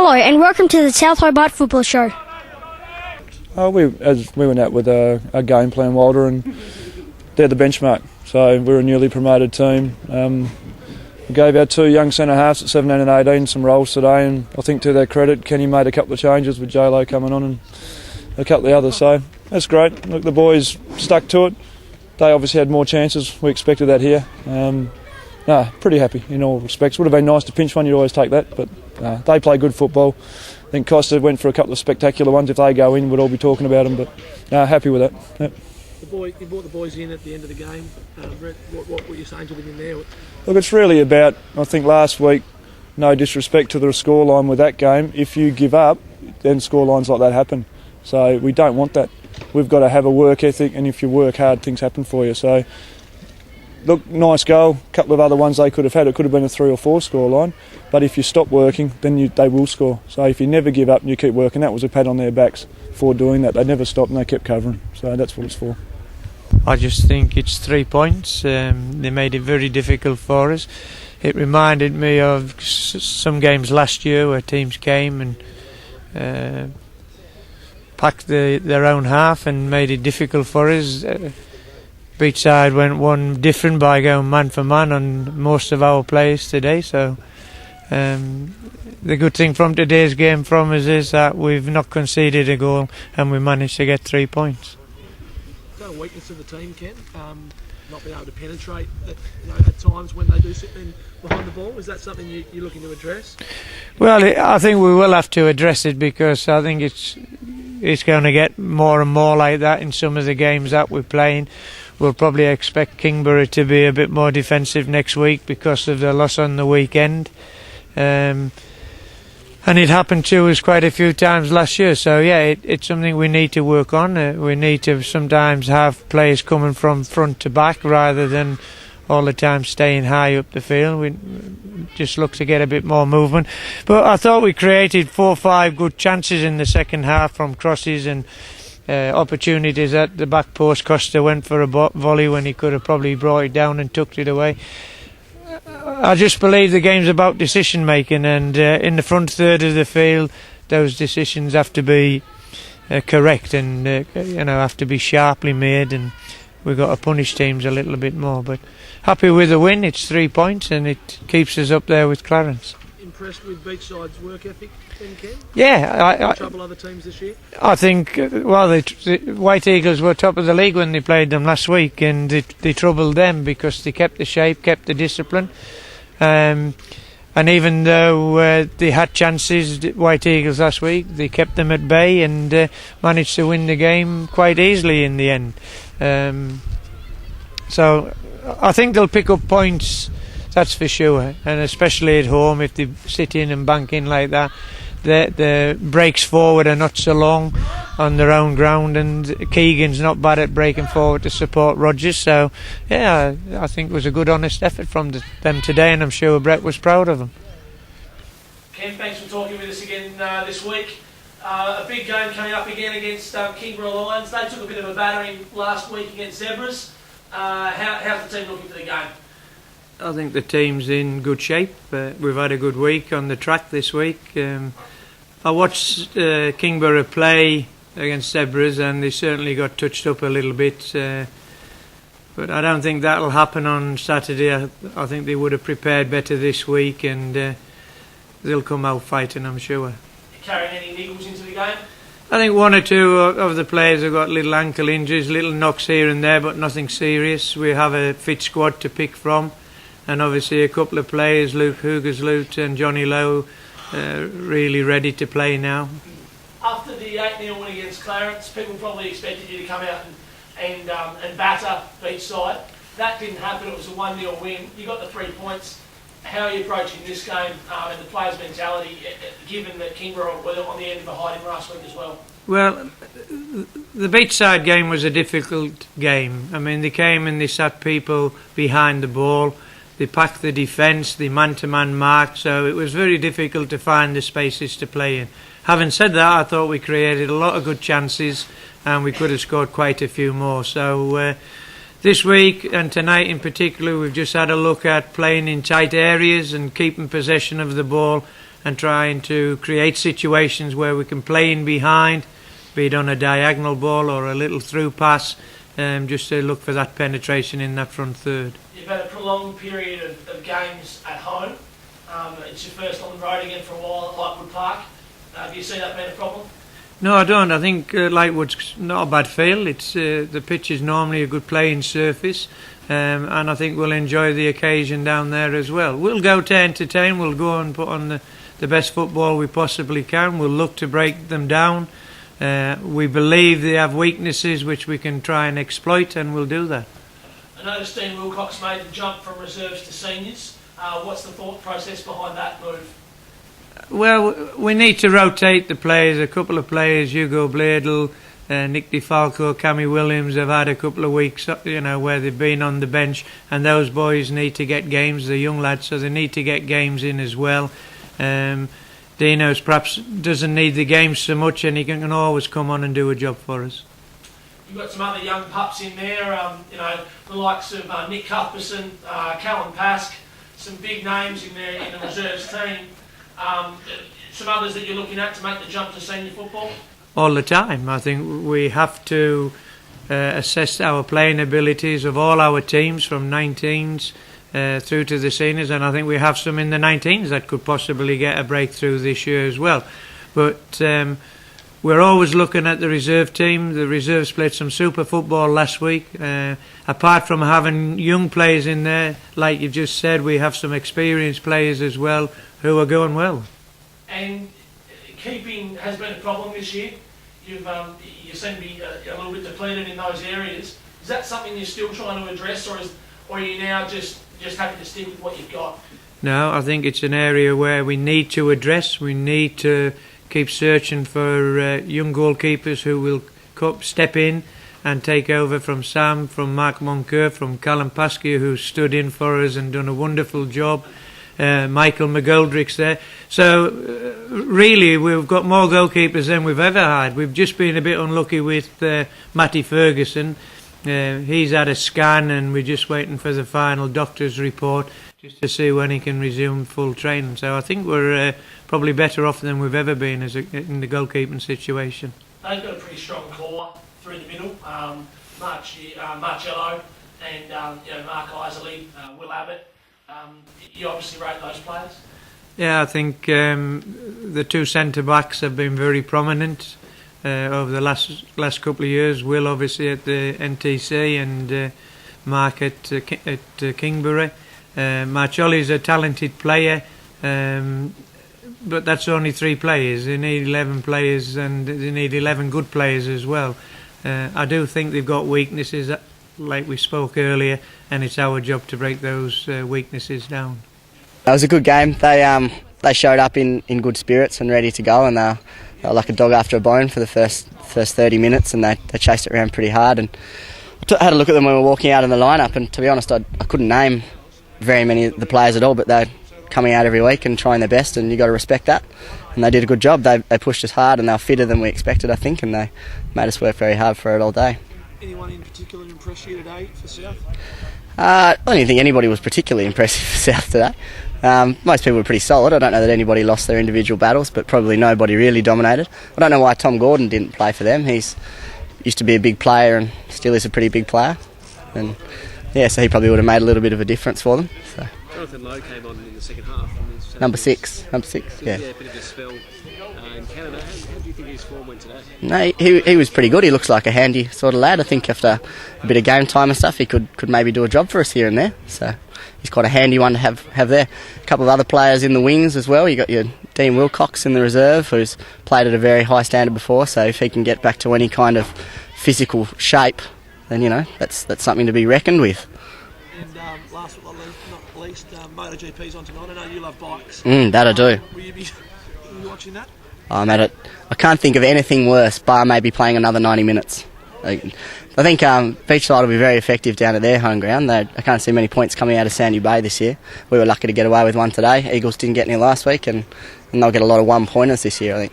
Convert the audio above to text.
Hello and welcome to the South Hobart Football Show. We went out with a game plan, Walter, and they're the benchmark. So we're a newly promoted team. We gave our two young centre halves at 17 and 18 some roles today, and I think to their credit, Kenny made a couple of changes with J-Lo coming on and a couple of the others. So that's great. Look, the boys stuck to it. They obviously had more chances. We expected that here. Pretty happy in all respects. Would have been nice to pinch one. You'd always take that, but they play good football. I think Costa went for a couple of spectacular ones. If they go in, we'd all be talking about them, but happy with that. Yep. You brought the boys in at the end of the game. Brett, what were you saying to them in there? Look, it's really about, I think last week, no disrespect to the scoreline with that game, if you give up, then scorelines like that happen. So we don't want that. We've got to have a work ethic, and if you work hard, things happen for you. So, look, nice goal. A couple of other ones they could have had. It could have been a 3 or 4 scoreline. But if you stop working, then they will score. So if you never give up and you keep working, that was a pat on their backs for doing that. They never stopped and they kept covering. So that's what it's for. I just think it's 3 points. They made it very difficult for us. It reminded me of some games last year where teams came and packed their own half and made it difficult for us. Beachside went one different by going man for man on most of our players today. So the good thing from today's game from us is that we've not conceded a goal and we managed to get 3 points. Is that a weakness of the team, Ken? Not being able to penetrate at times when they do sit in behind the ball? Is that something you're looking to address? Well, I think we will have to address it, because I think it's going to get more and more like that in some of the games that we're playing. We'll probably expect Kingborough to be a bit more defensive next week because of the loss on the weekend. And it happened to us quite a few times last year. So, yeah, it's something we need to work on. We need to sometimes have players coming from front to back rather than all the time staying high up the field. We just look to get a bit more movement. But I thought we created 4 or 5 good chances in the second half from crosses and opportunities at the back post. Costa went for a volley when he could have probably brought it down and tucked it away. I just believe the game's about decision making, and in the front third of the field those decisions have to be correct and have to be sharply made, and we've got to punish teams a little bit more. But happy with the win. It's 3 points and it keeps us up there with Clarence. Impressed with Beachside's work ethic then, Ken? Yeah, trouble other teams this year? I think the White Eagles were top of the league when they played them last week, and they troubled them because they kept the shape, kept the discipline, and even though they had chances, the White Eagles last week, they kept them at bay and managed to win the game quite easily in the end. So I think they'll pick up points, that's for sure, and especially at home if they sit in and bank in like that. The breaks forward are not so long on their own ground, and Keegan's not bad at breaking forward to support Rogers. So, yeah, I think it was a good, honest effort from them today, and I'm sure Brett was proud of them. Ken, thanks for talking with us again this week. A big game coming up again against Kingborough Lions. They took a bit of a battering last week against Zebras. How's the team looking for the game? I think the team's in good shape. We've had a good week on the track this week. I watched Kingborough play against Zebras, and they certainly got touched up a little bit. But I don't think that'll happen on Saturday. I think they would have prepared better this week, and they'll come out fighting, I'm sure. You carrying any niggles into the game? I think 1 or 2 of the players have got little ankle injuries, little knocks here and there, but nothing serious. We have a fit squad to pick from, and obviously a couple of players, Luke Hoogersloot and Johnny Lowe, really ready to play now. After the 8-0 win against Clarence, people probably expected you to come out and batter Beachside. That didn't happen. It was a 1-0 win. You got the 3 points. How are you approaching this game and the players' mentality, given that Kingborough were on the end of a hiding last week as well? Well, the Beachside game was a difficult game. I mean, they came and they sat people behind the ball. They packed the defence, the man-to-man mark, so it was very difficult to find the spaces to play in. Having said that, I thought we created a lot of good chances and we could have scored quite a few more. So this week and tonight in particular, we've just had a look at playing in tight areas and keeping possession of the ball and trying to create situations where we can play in behind, be it on a diagonal ball or a little through pass, just to look for that penetration in that front third. You've had a prolonged period of games at home. It's your first on the road again for a while at Lightwood Park. Do you see that being a problem? No, I don't. I think Lightwood's not a bad field. It's the pitch is normally a good playing surface, and I think we'll enjoy the occasion down there as well. We'll go to entertain. We'll go and put on the best football we possibly can. We'll look to break them down. We believe they have weaknesses which we can try and exploit, and we'll do that. I noticed Dean Wilcox made the jump from reserves to seniors. What's the thought process behind that move? Well, we need to rotate the players. A couple of players, Hugo Bladel, Nick DeFalco, Cammy Williams, have had a couple of weeks, where they've been on the bench, and those boys need to get games. They're young lads, so they need to get games in as well. Dino's perhaps doesn't need the games so much, and he can always come on and do a job for us. You've got some other young pups in there, the likes of Nick Cuthbertson, Callum Pask, some big names in there in the reserves team. Some others that you're looking at to make the jump to senior football? All the time. I think we have to assess our playing abilities of all our teams from 19s through to the seniors, and I think we have some in the 19s that could possibly get a breakthrough this year as well. But we're always looking at the reserve team. The reserves played some super football last week. Apart from having young players in there, like you just said, we have some experienced players as well who are going well. And keeping has been a problem this year. You seem to be a little bit depleted in those areas. Is that something you're still trying to address, or are you now just happy to stick with what you've got? No, I think it's an area where we need to address. We need to keep searching for young goalkeepers who will step in and take over from Sam, from Mark Moncur, from Callum Paskia, who stood in for us and done a wonderful job. Michael McGoldrick's there. So really we've got more goalkeepers than we've ever had. We've just been a bit unlucky with Matty Ferguson. He's had a scan and we're just waiting for the final doctor's report just to see when he can resume full training. So I think we're probably better off than we've ever been in the goalkeeping situation. They've got a pretty strong core through the middle. Marcello and Mark Isley, Will Abbott. You obviously rate those players? Yeah, I think the two centre-backs have been very prominent over the last couple of years. Will obviously at the NTC and Mark at Kingbury. Marcello's a talented player, but that's only 3 players. They need 11 players and they need 11 good players as well. I do think they've got weaknesses, like we spoke earlier, and it's our job to break those weaknesses down. It was a good game. They showed up in good spirits and ready to go, and they were like a dog after a bone for the first 30 minutes, and they chased it around pretty hard. And I had a look at them when we were walking out in the lineup, and to be honest, I couldn't name very many of the players at all, but they're coming out every week and trying their best, and you got to respect that. And they did a good job. They pushed us hard, and they were fitter than we expected, I think, and they made us work very hard for it all day. Anyone in particular impress you today for South? I don't even think anybody was particularly impressive for South today. Most people were pretty solid. I don't know that anybody lost their individual battles, but probably nobody really dominated. I don't know why Tom Gordon didn't play for them. He's used to be a big player and still is a pretty big player. And yeah, so he probably would have made a little bit of a difference for them. So. Jonathan Lowe came on in the second half. Number six, yeah. Yeah, a bit of a spell in Canada. How do you think his form went today? No, he was pretty good. He looks like a handy sort of lad. I think after a bit of game time and stuff, he could maybe do a job for us here and there. So he's quite a handy one to have there. A couple of other players in the wings as well. You got your Dean Wilcox in the reserve, who's played at a very high standard before. So if he can get back to any kind of physical shape, then that's something to be reckoned with. And last but not least, MotoGP's on tonight. I know you love bikes. That I do. Will you be watching that? I'm at it. I can't think of anything worse, bar maybe playing another 90 minutes. I think Beachside will be very effective down at their home ground. I can't see many points coming out of Sandy Bay this year. We were lucky to get away with one today. Eagles didn't get any last week, and they'll get a lot of one-pointers this year, I think.